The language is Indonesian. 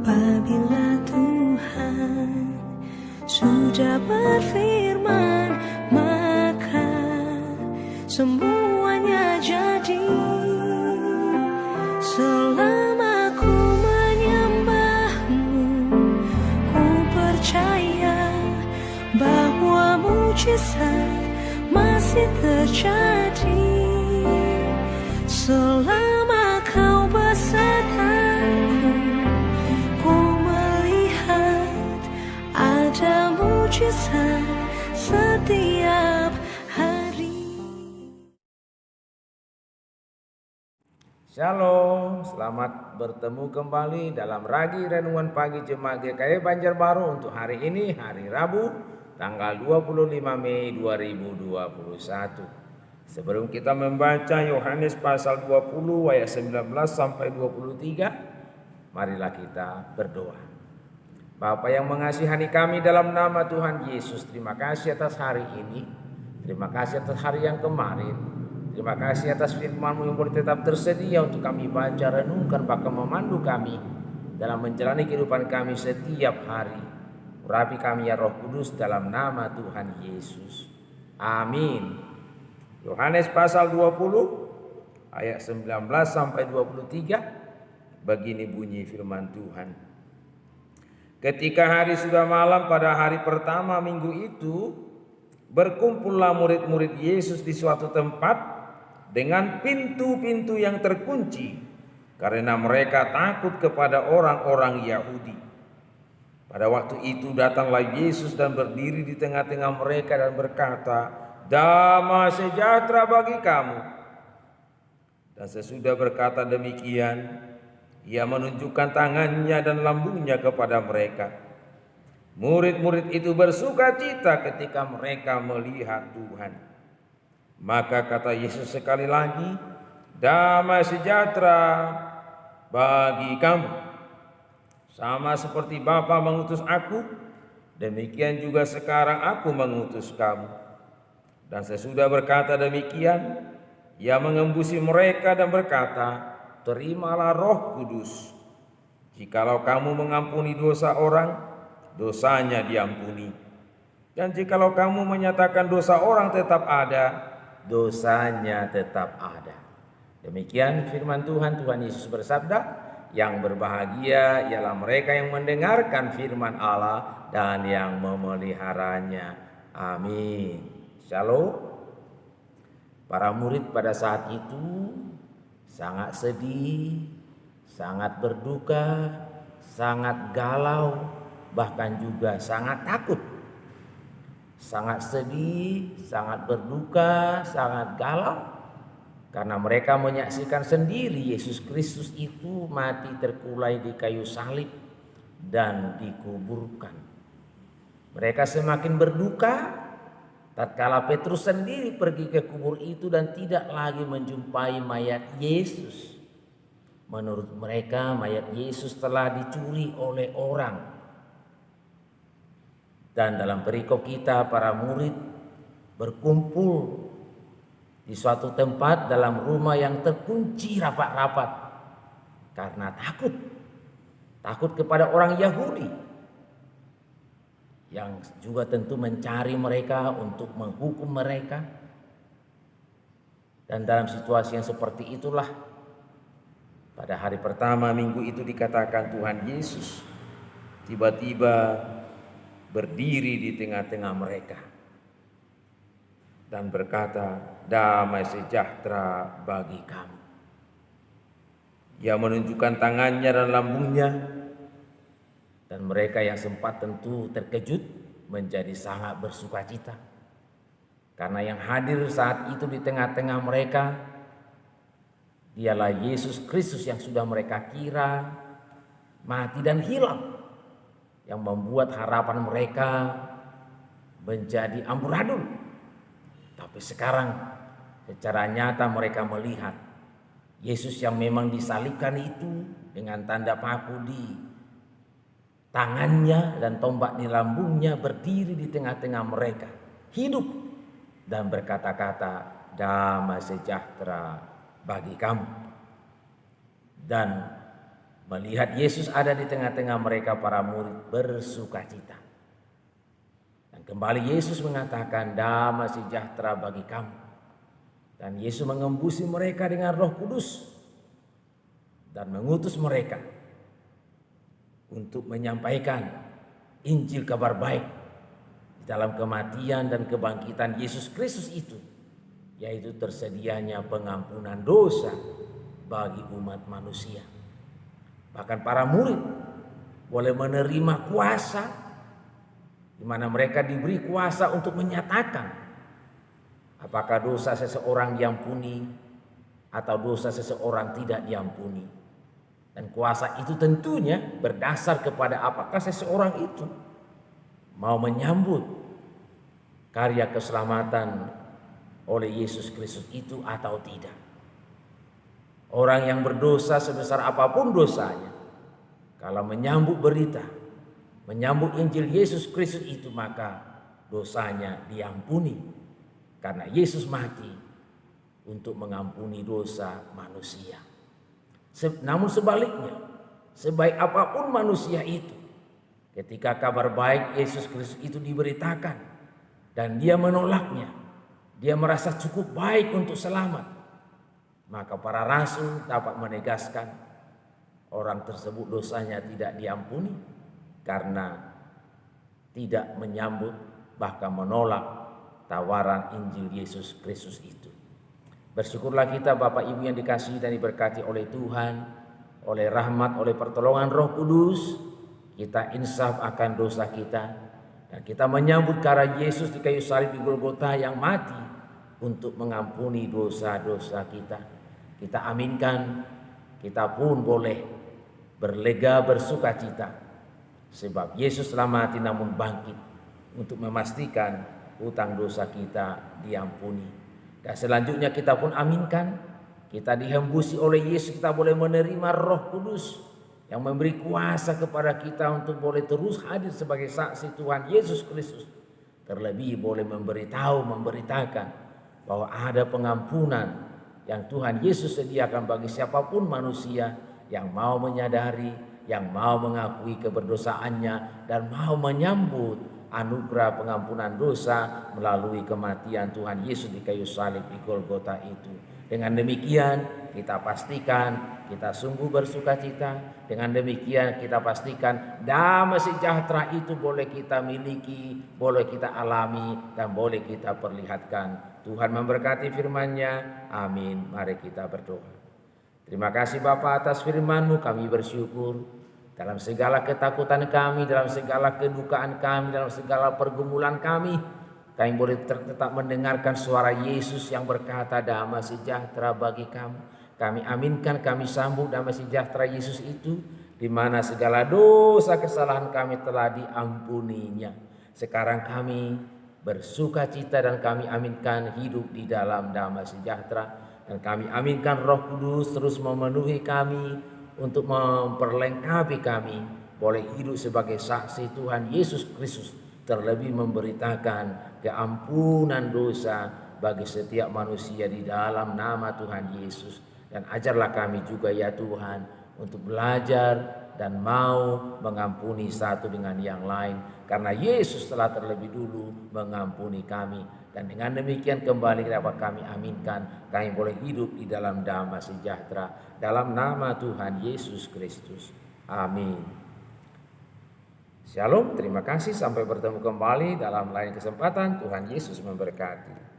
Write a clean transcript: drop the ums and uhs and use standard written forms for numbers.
Apabila Tuhan sudah berfirman, maka semuanya jadi. Selama ku menyembahmu, ku percaya bahwa mujizat masih terjadi. Selama kau besertaku, ku melihat ada mujizat setiap hari. Shalom, selamat bertemu kembali dalam Ragi Renungan Pagi Jemaat GKI Banjarbaru untuk hari ini, hari Rabu, tanggal 25 Mei 2021. Sebelum kita membaca Yohanes pasal 20 ayat 19 sampai 23, marilah kita berdoa. Bapa yang mengasihani kami dalam nama Tuhan Yesus, terima kasih atas hari ini, terima kasih atas hari yang kemarin. Terima kasih atas firman-Mu yang boleh tetap tersedia untuk kami baca, renungkan, bahkan memandu kami dalam menjalani kehidupan kami setiap hari. Urapi kami ya Roh Kudus dalam nama Tuhan Yesus. Amin. Yohanes pasal 20 ayat 19 sampai 23, begini bunyi firman Tuhan. Ketika hari sudah malam pada hari pertama minggu itu, berkumpullah murid-murid Yesus di suatu tempat dengan pintu-pintu yang terkunci, karena mereka takut kepada orang-orang Yahudi. Pada waktu itu datanglah Yesus dan berdiri di tengah-tengah mereka dan berkata, "Damai sejahtera bagi kamu." Dan sesudah berkata demikian, Ia menunjukkan tangannya dan lambungnya kepada mereka. Murid-murid itu bersuka cita ketika mereka melihat Tuhan. Maka kata Yesus sekali lagi, "Damai sejahtera bagi kamu. Sama seperti Bapa mengutus aku, demikian juga sekarang aku mengutus kamu." Dan sesudah berkata demikian, Ia mengembusi mereka dan berkata, "Terimalah Roh Kudus. Jikalau kamu mengampuni dosa orang, dosanya diampuni. Dan jikalau kamu menyatakan dosa orang tetap ada, dosanya tetap ada." Demikian firman Tuhan. Tuhan Yesus bersabda, "Yang berbahagia ialah mereka yang mendengarkan firman Allah dan yang memeliharanya." Amin. Shalom. Para murid pada saat itu sangat sedih, sangat berduka, sangat galau, bahkan juga sangat takut. Sangat sedih, sangat berduka, sangat galau, karena mereka menyaksikan sendiri Yesus Kristus itu mati terkulai di kayu salib dan dikuburkan. Mereka semakin berduka tatkala Petrus sendiri pergi ke kubur itu dan tidak lagi menjumpai mayat Yesus. Menurut mereka mayat Yesus telah dicuri oleh orang. Dan dalam perikop kita, para murid berkumpul di suatu tempat dalam rumah yang terkunci rapat-rapat karena takut kepada orang Yahudi yang juga tentu mencari mereka untuk menghukum mereka. Dan dalam situasi yang seperti itulah pada hari pertama minggu itu dikatakan Tuhan Yesus tiba-tiba berdiri di tengah-tengah mereka dan berkata, "Damai sejahtera bagi kamu." Ia menunjukkan tangannya dan lambungnya, dan mereka yang sempat tentu terkejut menjadi sangat bersukacita, karena yang hadir saat itu di tengah-tengah mereka dialah Yesus Kristus yang sudah mereka kira mati dan hilang, yang membuat harapan mereka menjadi amburadul. Tapi sekarang secara nyata mereka melihat Yesus yang memang disalibkan itu dengan tanda paku di tangannya dan tombak di lambungnya berdiri di tengah-tengah mereka, hidup dan berkata-kata, "Damai sejahtera bagi kamu." Dan Melihat Yesus ada di tengah-tengah mereka, para murid bersukacita. Dan kembali Yesus mengatakan, damai sejahtera bagi kamu. Dan Yesus mengembusi mereka dengan Roh Kudus dan mengutus mereka untuk menyampaikan Injil kabar baik di dalam kematian dan kebangkitan Yesus Kristus itu, yaitu tersedianya pengampunan dosa bagi umat manusia. Bahkan para murid boleh menerima kuasa, di mana mereka diberi kuasa untuk menyatakan apakah dosa seseorang diampuni atau dosa seseorang tidak diampuni. Dan kuasa itu tentunya berdasar kepada apakah seseorang itu mau menyambut karya keselamatan oleh Yesus Kristus itu atau tidak. Orang yang berdosa sebesar apapun dosanya, kalau menyambut berita, menyambut Injil Yesus Kristus itu, maka dosanya diampuni. Karena Yesus mati untuk mengampuni dosa manusia. Namun sebaliknya, sebaik apapun manusia itu, ketika kabar baik Yesus Kristus itu diberitakan dan dia menolaknya, dia merasa cukup baik untuk selamat, maka para rasul dapat menegaskan orang tersebut dosanya tidak diampuni karena tidak menyambut, bahkan menolak tawaran Injil Yesus Kristus itu. Bersyukurlah kita Bapak Ibu yang dikasihi dan diberkati oleh Tuhan, oleh rahmat, oleh pertolongan Roh Kudus, kita insaf akan dosa kita dan kita menyambut karya Yesus di kayu salib di Golgota yang mati untuk mengampuni dosa-dosa kita. Kita aminkan, kita pun boleh berlega bersukacita sebab Yesus telah mati namun bangkit untuk memastikan hutang dosa kita diampuni. Dan selanjutnya kita pun aminkan, kita dihembusi oleh Yesus, kita boleh menerima Roh Kudus yang memberi kuasa kepada kita untuk boleh terus hadir sebagai saksi Tuhan Yesus Kristus. Terlebih boleh memberitakan bahwa ada pengampunan yang Tuhan Yesus sediakan bagi siapapun manusia yang mau menyadari, yang mau mengakui keberdosaannya dan mau menyambut anugerah pengampunan dosa melalui kematian Tuhan Yesus di kayu salib di Golgota itu. Dengan demikian kita pastikan kita sungguh bersukacita. Dengan demikian kita pastikan damai sejahtera itu boleh kita miliki, boleh kita alami dan boleh kita perlihatkan. Tuhan memberkati firman-Nya. Amin. Mari kita berdoa. Terima kasih Bapa atas firman-Mu, kami bersyukur. Dalam segala ketakutan kami, dalam segala kedukaan kami, dalam segala pergumulan kami boleh tetap mendengarkan suara Yesus yang berkata damai sejahtera bagi kamu. Kami aminkan, kami sambut damai sejahtera Yesus itu, di mana segala dosa kesalahan kami telah diampuninya. Sekarang kami bersukacita dan kami aminkan hidup di dalam damai sejahtera. Dan kami aminkan Roh Kudus terus memenuhi kami untuk memperlengkapi kami boleh hidup sebagai saksi Tuhan Yesus Kristus, terlebih memberitakan keampunan dosa bagi setiap manusia di dalam nama Tuhan Yesus. Dan ajarlah kami juga ya Tuhan untuk belajar dan mau mengampuni satu dengan yang lain, karena Yesus telah terlebih dulu mengampuni kami. Dan dengan demikian kembali dapat kami aminkan, kami boleh hidup di dalam damai sejahtera dalam nama Tuhan Yesus Kristus. Amin. Shalom, terima kasih, sampai bertemu kembali dalam lain kesempatan. Tuhan Yesus memberkati.